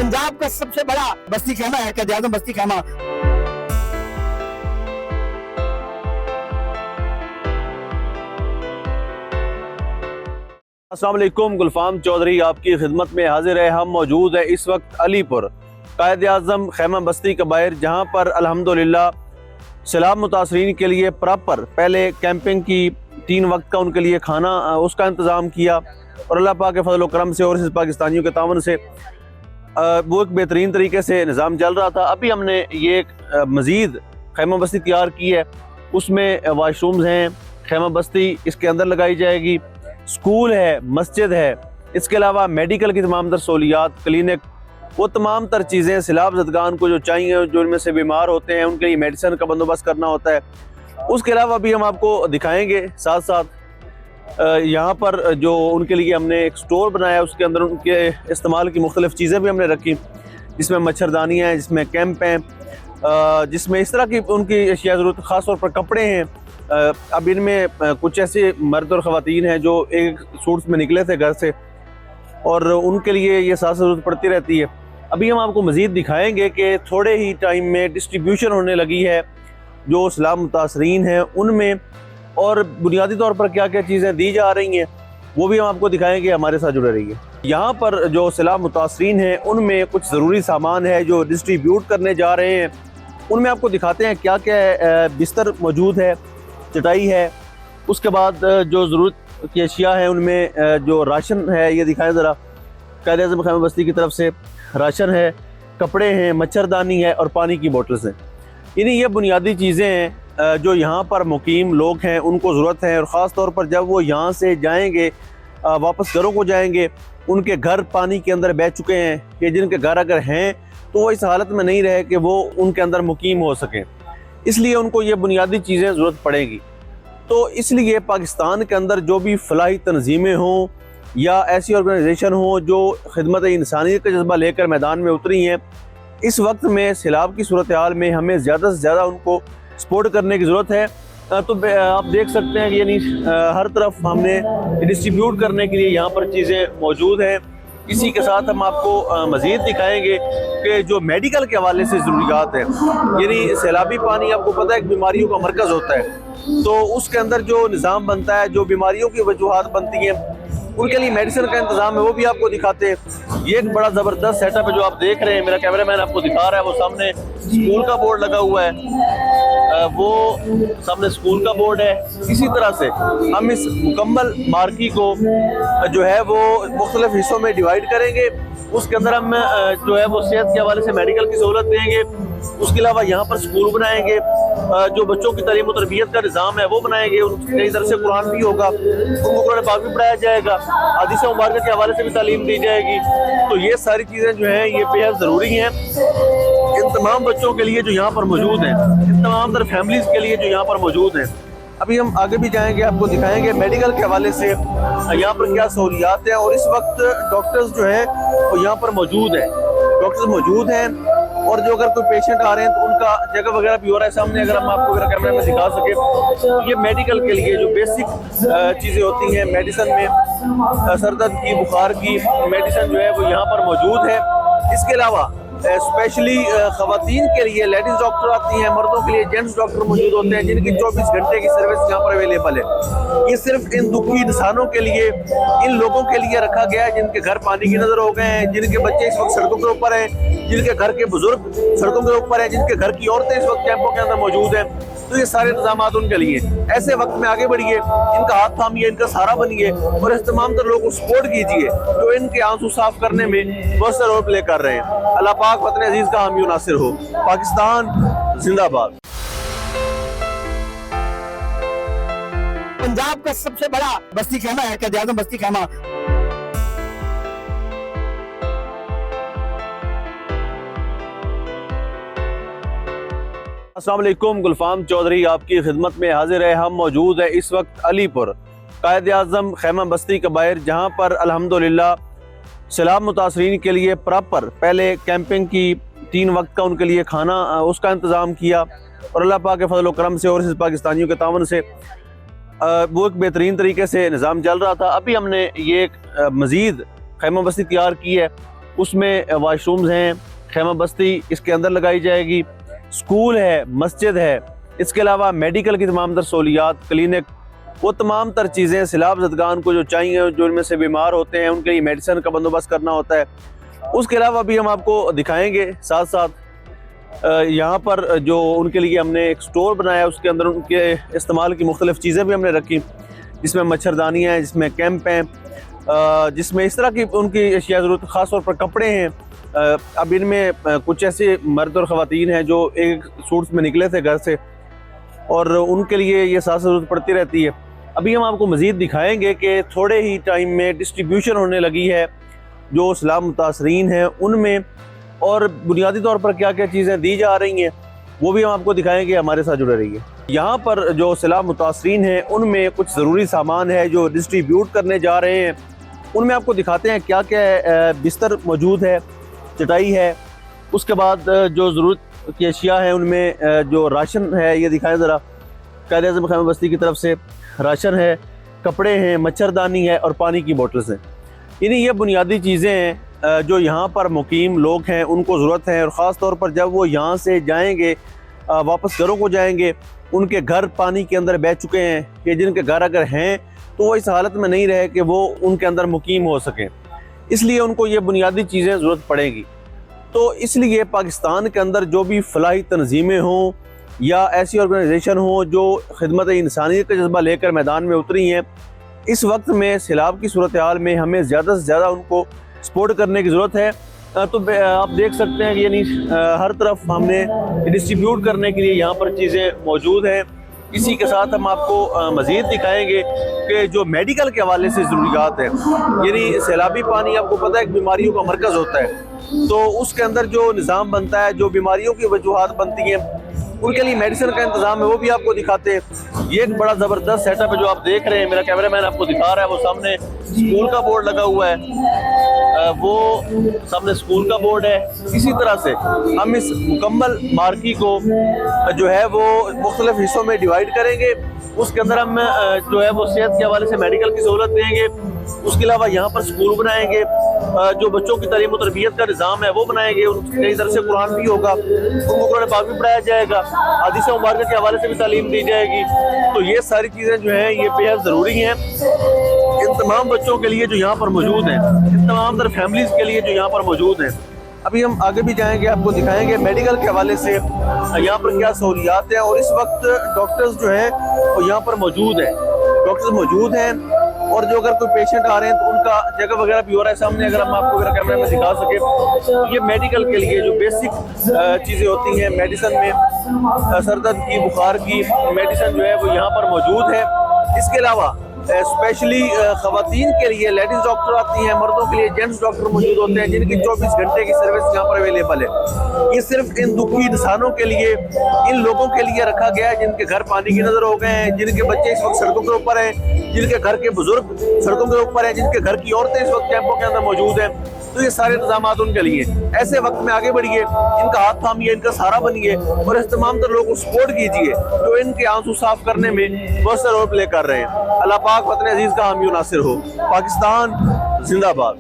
पंजाब का सबसे बड़ा बस्ती खैमा है क़ायद-ए-आज़म बस्ती खैमा। अस्सलाम वालेकुम, गुलफाम चौधरी आपकी खिदमत में हाजिर है। हम मौजूद है इस वक्त अलीपुर क़ायद-ए-आज़म खैमा बस्ती का बाहर, जहाँ पर अल्हम्दुलिल्लाह सैलाब मुतासरीन के लिए प्रॉपर पहले कैंपिंग की 3 वक्त का उनके लिए खाना उसका इंतज़ाम किया और अल्लाह पाक के फजल व करम से और इस पाकिस्तानियों के तावन से वो एक बेहतरीन तरीके से निज़ाम चल रहा था। अभी हमने ये एक मज़ीद खैमा बस्ती तैयार की है, उसमें वाशरूम्स हैं, खैमा बस्ती इसके अंदर लगाई जाएगी, स्कूल है, मस्जिद है, इसके अलावा मेडिकल की तमाम तर सहूलियात, क्लिनिक, वो तमाम तर चीज़ें सैलाब ज़दगान को जो चाहिए, जो इनमें से बीमार होते हैं उनके लिए मेडिसिन का बंदोबस्त करना होता है। उसके अलावा भी हम आपको दिखाएंगे साथ साथ यहाँ पर जो उनके लिए हमने एक स्टोर बनाया, उसके अंदर उनके इस्तेमाल की मुख्तलिफ़ चीज़ें भी हमने रखी, जिसमें मच्छरदानियाँ हैं, जिसमें कैंप हैं, जिसमें इस तरह की उनकी अशिया ज़रूरत, ख़ास तौर पर कपड़े हैं। अब इनमें कुछ ऐसे मर्द और ख़वातीन हैं जो एक सूट्स में निकले थे घर से और उनके लिए ये साथ ज़रूरत पड़ती रहती है। अभी हम आपको मज़ीद दिखाएंगे कि थोड़े ही टाइम में डिस्ट्रीब्यूशन होने लगी है जो सैलाब मुतासरीन हैं उनमें, और बुनियादी तौर पर क्या क्या चीज़ें दी जा रही हैं वो भी हम आपको दिखाएंगे। हमारे साथ जुड़े रहिए। यहाँ पर जो सैलाब मुतासरीन हैं उनमें कुछ ज़रूरी सामान है जो डिस्ट्रीब्यूट करने जा रहे हैं, उनमें आपको दिखाते हैं क्या क्या है। बिस्तर मौजूद है, चटाई है, उसके बाद जो ज़रूरत की अशिया है उनमें जो राशन है ये दिखाएं ज़रा। क़ायद-ए-आज़म खैमा बस्ती की तरफ से राशन है, कपड़े हैं, मच्छरदानी है और पानी की बोटल्स हैं। यानी ये बुनियादी चीज़ें हैं जो यहाँ पर मुकीम लोग हैं उनको ज़रूरत है, और ख़ास तौर पर जब वो यहाँ से जाएंगे वापस घरों को जाएंगे, उनके घर पानी के अंदर बह चुके हैं, कि जिनके घर अगर हैं तो वो इस हालत में नहीं रहे कि वो उनके अंदर मुकीम हो सकें, इसलिए उनको ये बुनियादी चीज़ें ज़रूरत पड़ेगी। तो इसलिए पाकिस्तान के अंदर जो भी फलाही तंजीमें हों या ऐसी ऑर्गेनाइजेशन हों जो खिदमत इंसानियत का जज्बा लेकर मैदान में उतरी हैं, इस वक्त में सैलाब की सूरत हाल में हमें ज़्यादा से ज़्यादा उनको सपोर्ट करने की ज़रूरत है। तो आप देख सकते हैं कि यानी हर तरफ हमने डिस्ट्रीब्यूट करने के लिए यहाँ पर चीज़ें मौजूद हैं। इसी के साथ हम आपको मज़ीद दिखाएंगे कि जो मेडिकल के हवाले से ज़रूरियात हैं, यानी सैलाबी पानी आपको पता है एक बीमारियों का मरकज़ होता है, तो उसके अंदर जो निज़ाम बनता है, जो बीमारियों की वजूहात बनती हैं, उनके लिए मेडिसिन का इंतज़ाम है, वो भी आपको दिखाते हैं। ये एक बड़ा ज़बरदस्त सेटअप है जो आप देख रहे हैं, मेरा कैमरामैन आपको दिखा रहा है। वो सामने स्कूल का बोर्ड लगा हुआ है, वो सामने स्कूल का बोर्ड है। इसी तरह से हम इस मुकम्मल मार्की को जो है वो मुख्तलिफ हिस्सों में डिवाइड करेंगे। उसके अंदर हम जो है वो सेहत के हवाले से मेडिकल की सहूलत देंगे। उसके अलावा यहाँ पर स्कूल बनाएंगे, जो बच्चों की तालीम और तरबियत का निज़ाम है वो बनाएंगे, उनकी तरफ से कुरान भी होगा, उनको कुरान पाक भी पढ़ाया जाएगा, हदीस मुबारक के हवाले से भी तालीम दी जाएगी। तो ये सारी चीज़ें जो हैं ये बेहद ज़रूरी हैं इन तमाम बच्चों के लिए जो यहाँ पर मौजूद हैं, इन तमाम तरह फैमिलीज़ के लिए जो यहाँ पर मौजूद हैं। अभी हम आगे भी जाएंगे, आपको दिखाएंगे मेडिकल के हवाले से यहाँ पर क्या सहूलियात हैं, और इस वक्त डॉक्टर्स जो हैं वो यहाँ पर मौजूद हैं, डॉक्टर्स मौजूद हैं, और जो अगर कोई पेशेंट आ रहे हैं तो उनका चेकअप वगैरह भी हो रहा है सामने। अगर हम आपको अगर कैमरे में दिखा सके तो ये मेडिकल के लिए जो बेसिक चीज़ें होती हैं मेडिसिन में, सर दर्द की, बुखार की मेडिसिन जो है वो यहाँ पर मौजूद है। इसके अलावा स्पेशली ख़वातीन के लिए लेडीज़ डॉक्टर आती हैं, मर्दों के लिए जेंट्स डॉक्टर मौजूद होते हैं, जिनकी 24 घंटे की सर्विस यहाँ पर अवेलेबल है। ये सिर्फ इन दुखी इंसानों के लिए, इन लोगों के लिए रखा गया है जिनके घर पानी की नज़र हो गए हैं, जिनके बच्चे इस वक्त सड़कों के ऊपर हैं, जिनके घर के बुजुर्ग सड़कों के ऊपर हैं, जिनके घर की औरतें इस वक्त कैंपों के अंदर मौजूद हैं। तो ये सारे इंतजाम उनके लिए। ऐसे वक्त में आगे बढ़िए, इनका हाथ थामिए, इनका सहारा बनिए और इस तमाम तर लोगों को सपोर्ट कीजिए जो इनके आंसू साफ करने में बहुत सा रोल प्ले कर रहे हैं। अल्लाह पाक वतन अजीज का हामी नासिर हो। पाकिस्तान जिंदाबाद। पंजाब का सबसे बड़ा बस्ती खैमा है क़ायद-ए-आज़म बस्ती खैमा। अस्सलाम वालेकुम, गुलफाम चौधरी आपकी खिदमत में हाजिर है। हम मौजूद है इस वक्त अलीपुर क़ायद-ए-आज़म खैमा बस्ती का बाहर, जहाँ पर अल्हम्दुलिल्लाह सैलाब मुतासरीन के लिए प्रॉपर पहले कैंपिंग की 3 वक्त का उनके लिए खाना उसका इंतज़ाम किया, और अल्लाह पाक के फजल व करम से और इस पाकिस्तानियों के तावन से वो एक बेहतरीन तरीके से निज़ाम चल रहा था। अभी हमने ये एक मज़ीद खैमा बस्ती तैयार की है, उसमें वाशरूम्स हैं, खैमा बस्ती इसके अंदर लगाई जाएगी, स्कूल है, मस्जिद है, इसके अलावा मेडिकल की तमाम तर सहूलियात, क्लिनिक, वो तमाम तर चीज़ें सैलाब ज़दगान को जो चाहिए, जो इनमें से बीमार होते हैं उनके लिए मेडिसिन का बंदोबस्त करना होता है। उसके अलावा भी हम आपको दिखाएंगे साथ साथ यहाँ पर जो उनके लिए हमने एक स्टोर बनाया, उसके अंदर उनके इस्तेमाल की मुख्तलिफ़ चीज़ें भी हमने रखी, जिसमें मच्छरदानियाँ हैं, जिसमें कैंप हैं, जिसमें इस तरह की उनकी अशिया ज़रूरत, ख़ास तौर पर कपड़े हैं। अब इनमें कुछ ऐसे मर्द और ख़वातीन हैं जो एक सूट्स में निकले थे घर से और उनके लिए ये साथ ज़रूरत पड़ती रहती है। अभी हम आपको मज़ीद दिखाएंगे कि थोड़े ही टाइम में डिस्ट्रीब्यूशन होने लगी है जो सैलाब मुतासरीन हैं उनमें, और बुनियादी तौर पर क्या क्या चीज़ें दी जा रही हैं वो भी हम आपको दिखाएंगे। हमारे साथ जुड़े रहिए। यहाँ पर जो सैलाब मुतासरीन हैं उनमें कुछ ज़रूरी सामान है जो डिस्ट्रीब्यूट करने जा रहे हैं, उनमें आपको दिखाते हैं क्या क्या है। बिस्तर मौजूद है, चटाई है, उसके बाद जो ज़रूरत की अशिया है उनमें जो राशन है ये दिखाएं ज़रा। कायद-ए-आज़म खैमा बस्ती की तरफ से राशन है, कपड़े हैं, मच्छरदानी है और पानी की बोतल्स हैं। यानी ये बुनियादी चीज़ें हैं जो यहाँ पर मुकीम लोग हैं उनको ज़रूरत है, और ख़ास तौर पर जब वो यहाँ से जाएंगे वापस घरों को जाएंगे, उनके घर पानी के अंदर बह चुके हैं, कि जिनके घर अगर हैं तो वो इस हालत में नहीं रहे कि वो उनके अंदर मुकीम हो सकें, इसलिए उनको ये बुनियादी चीज़ें ज़रूरत पड़ेगी। तो इसलिए पाकिस्तान के अंदर जो भी फलाही तंजीमें हों या ऐसी ऑर्गेनाइजेशन हों जो खिदमत इंसानियत का जज्बा लेकर मैदान में उतरी हैं, इस वक्त में सैलाब की सूरत हाल में हमें ज़्यादा से ज़्यादा उनको सपोर्ट करने की ज़रूरत है। तो आप देख सकते हैं कि यानी हर तरफ हमने डिस्ट्रीब्यूट करने के लिए यहाँ पर चीज़ें मौजूद हैं। इसी के साथ हम आपको मज़ीद दिखाएंगे कि जो मेडिकल के हवाले से ज़रूरियात हैं, यानी सैलाबी पानी आपको पता है एक बीमारियों का मरकज़ होता है, तो उसके अंदर जो निज़ाम बनता है, जो बीमारियों की वजूहात बनती हैं उनके लिए मेडिसिन का इंतज़ाम है, वो भी आपको दिखाते हैं। ये एक बड़ा ज़बरदस्त सेटअप है जो आप देख रहे हैं, मेरा कैमरामैन आपको दिखा रहा है। वो सामने स्कूल का बोर्ड लगा हुआ है, वो सामने स्कूल का बोर्ड है। इसी तरह से हम इस मुकम्मल मार्की को जो है वो मुख्तलिफ हिस्सों में डिवाइड करेंगे। उसके अंदर हम जो है वो सेहत के हवाले से मेडिकल की सहूलत देंगे। उसके अलावा यहाँ पर स्कूल बनाएंगे, जो बच्चों की तालीम और तरबियत का निज़ाम है वो बनाएंगे। कई दरस कुरान भी होगा, उनको कुरान पाक भी पढ़ाया जाएगा, हदीस मुबारक के हवाले से भी तालीम दी जाएगी। तो ये सारी चीज़ें जो हैं ये बेहद ज़रूरी हैं इन तमाम बच्चों के लिए जो यहाँ पर मौजूद हैं, इन तमाम तरह फैमिलीज़ के लिए जो यहाँ पर मौजूद हैं। अभी हम आगे भी जाएंगे, आपको दिखाएंगे मेडिकल के हवाले से यहाँ पर क्या सहूलियात हैं। और इस वक्त डॉक्टर्स जो हैं वो यहाँ पर मौजूद हैं, डॉक्टर्स मौजूद हैं, और जो अगर कोई पेशेंट आ रहे हैं तो उनका चेकअप वगैरह भी हो रहा है सामने। अगर हम आपको अगर कैमरे में दिखा सके तो ये मेडिकल के लिए जो बेसिक चीज़ें होती हैं मेडिसिन में, सरदर्द की, बुखार की मेडिसिन जो है वो यहाँ पर मौजूद है। इसके अलावा स्पेशली ख़वातीन के लिए लेडीज़ डॉक्टर आती हैं, मर्दों के लिए जेंट्स डॉक्टर मौजूद होते हैं जिनकी 24 घंटे की सर्विस यहाँ पर अवेलेबल है। ये सिर्फ इन दुखी इंसानों के लिए, इन लोगों के लिए रखा गया है जिनके घर पानी की नज़र हो गए हैं, जिनके बच्चे इस वक्त सड़कों के ऊपर हैं, जिनके घर के बुजुर्ग सड़कों के ऊपर हैं, जिनके घर की औरतें इस वक्त कैंपों के अंदर मौजूद हैं। तो ये सारे इंतजाम उनके लिए। ऐसे वक्त में आगे बढ़िए, इनका हाथ थामिए, इनका सहारा बनिए और इस तमाम तर लोगों को सपोर्ट कीजिए जो इनके आंसू साफ करने में बहुत सा रोल प्ले कर रहे हैं। अल्लाह पाक वतन अजीज का हामी नासिर हो। पाकिस्तान जिंदाबाद।